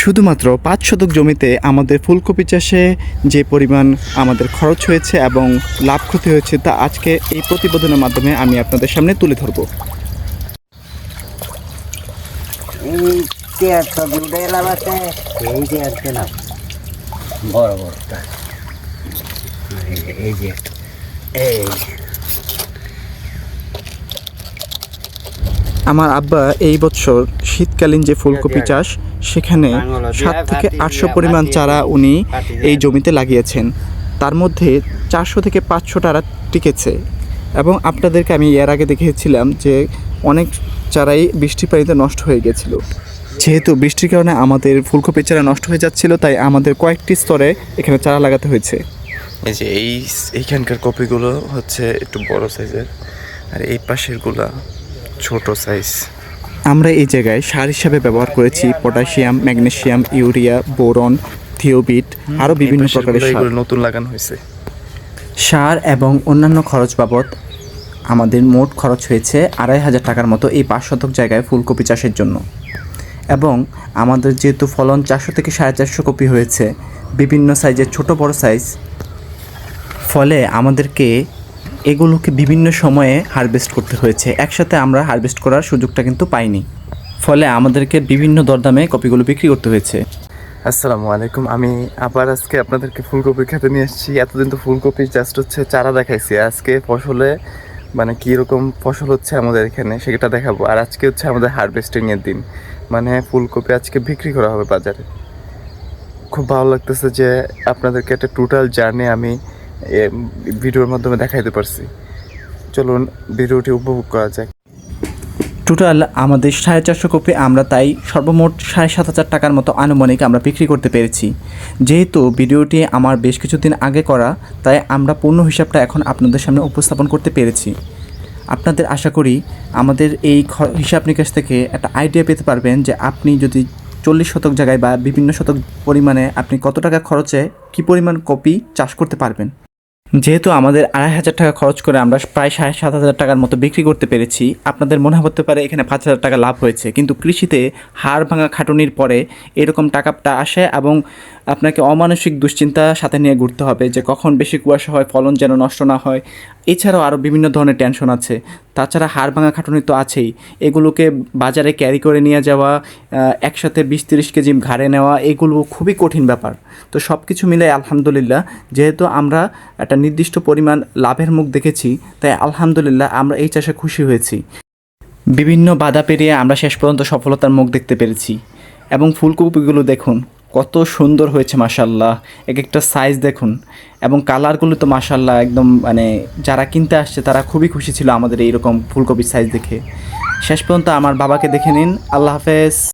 শুধুমাত্র ৫ শতক জমিতে আমাদের ফুলকপি চাষে যে পরিমাণ আমাদের খরচ হয়েছে এবং লাভ ক্ষতি হয়েছে তা আজকে এই প্রতিবেদনের মাধ্যমে আমি আপনাদের সামনে তুলে ধরব। এই চেয়ারটা দুটো এলাম আছে, এই চেয়ারটা না বড় বড়টা, এই যে এই আমার আব্বা এই বছর শীতকালীন যে ফুলকপি চাষ সেখানে ৭ থেকে ৮০০ পরিমাণ চারা উনি এই জমিতে লাগিয়েছেন। তার মধ্যে ৪০০ থেকে ৫০০ চারা টিকেছে এবং আপনাদেরকে আমি এর আগে দেখিয়েছিলাম যে অনেক চারাই বৃষ্টির পানিতে নষ্ট হয়ে গেছিল। যেহেতু বৃষ্টির কারণে আমাদের ফুলকপি চারা নষ্ট হয়ে যাচ্ছিল, তাই আমাদের কয়েকটি স্তরে এখানে চারা লাগাতে হয়েছে। এই যে এইখানকার কপিগুলো হচ্ছে একটু বড় সাইজের, আর এই পাশেরগুলা ছোট সাইজ। আমরা এই জায়গায় সার হিসাবে ব্যবহার করেছি পটাশিয়াম, ম্যাগনেসিয়াম, ইউরিয়া, বোরন, থিওবিট, আরও বিভিন্ন প্রকারের সার নতুন লাগানো হয়েছে। সার এবং অন্যান্য খরচ বাবদ আমাদের মোট খরচ হয়েছে ২৫০০ টাকার মতো এই ৫ শতক জায়গায় ফুলকপি চাষের জন্য। এবং আমাদের যেহেতু ফলন ৪০০ থেকে ৪৫০ কপি হয়েছে, বিভিন্ন সাইজের ছোট বড় সাইজ, ফলে আমাদেরকে এগুলোকে বিভিন্ন সময়ে হারভেস্ট করতে হয়েছে। একসাথে আমরা হারভেস্ট করার সুযোগটা কিন্তু পাইনি, ফলে আমাদেরকে বিভিন্ন দরদামে কপিগুলো বিক্রি করতে হয়েছে। আসসালামু আলাইকুম, আমি আবার আজকে আপনাদেরকে ফুলকপি খেতে নিয়ে এসেছি। এতদিন তো ফুলকপি জাস্ট হচ্ছে চারা দেখাইছি, আজকে ফসলে মানে কীরকম ফসল হচ্ছে আমাদের এখানে সেটা দেখাবো। আর আজকে হচ্ছে আমাদের হারভেস্টিংয়ের দিন, মানে ফুলকপি আজকে বিক্রি করা হবে বাজারে। খুব ভালো লাগতেছে যে আপনাদেরকে একটা টোটাল জার্নি আমি ভিডিওর মাধ্যমে দেখাইতে পারছি। চলুন ভিডিওটি উপভোগ করা যাক। টোটাল আমাদের ৪৫০ কপি আমরা তাই সর্বমোট ৭,৫০০ টাকার মতো আনুমানিক আমরা বিক্রি করতে পেরেছি। যেহেতু ভিডিওটি আমার বেশ কিছুদিন আগে করা, তাই আমরা পূর্ণ হিসাবটা এখন আপনাদের সামনে উপস্থাপন করতে পেরেছি। আপনাদের আশা করি আমাদের এই হিসাব নিকাশ থেকে একটা আইডিয়া পেতে পারবেন যে আপনি যদি ৪০ শতক জায়গায় বা বিভিন্ন শতক পরিমাণে আপনি কত টাকা খরচে কী পরিমাণ কপি চাষ করতে পারবেন। যেহেতু আমাদের ২৫০০ টাকা খরচ করে আমরা প্রায় ৭,৫০০ টাকার মতো বিক্রি করতে পেরেছি, আপনাদের মনে হতে পারে এখানে ৫,০০০ টাকা লাভ হয়েছে, কিন্তু কৃষিতে হাড় ভাঙা খাটুনির পরে এরকম টাকাটা আসে এবং আপনাকে অমানসিক দুশ্চিন্তা সাথে নিয়ে ঘুরতে হবে যে কখন বেশি কুয়াশা হয়, ফলন যেন নষ্ট না হয়। এছাড়াও আরও বিভিন্ন ধরনের টেনশন আছে। তাছাড়া হাড় ভাঙা খাটুনি তো আছেই, এগুলোকে বাজারে ক্যারি করে নিয়ে যাওয়া, একসাথে ২০-৩০ কেজি ঘাড়ে নেওয়া, এগুলো খুবই কঠিন ব্যাপার। তো সব কিছু মিলে আলহামদুলিল্লাহ, যেহেতু আমরা একটা নির্দিষ্ট পরিমাণ লাভের মুখ দেখেছি, তাই আলহামদুলিল্লাহ আমরা এই চাষে খুশি হয়েছি। বিভিন্ন বাধা পেরিয়ে আমরা শেষ পর্যন্ত সফলতার মুখ দেখতে পেরেছি। এবং ফুলকপিগুলো দেখুন কত সুন্দর হয়েছে মাশাল্লাহ, এক একটা সাইজ দেখুন, এবং কালারগুলো তো মাশাল্লাহ একদম, মানে যারা কিনতে আসছে তারা খুবই খুশি ছিল আমাদের এইরকম ফুলকপির সাইজ দেখে। শেষ পর্যন্ত আমার বাবাকে দেখে নিন। আল্লাহ হাফেজ।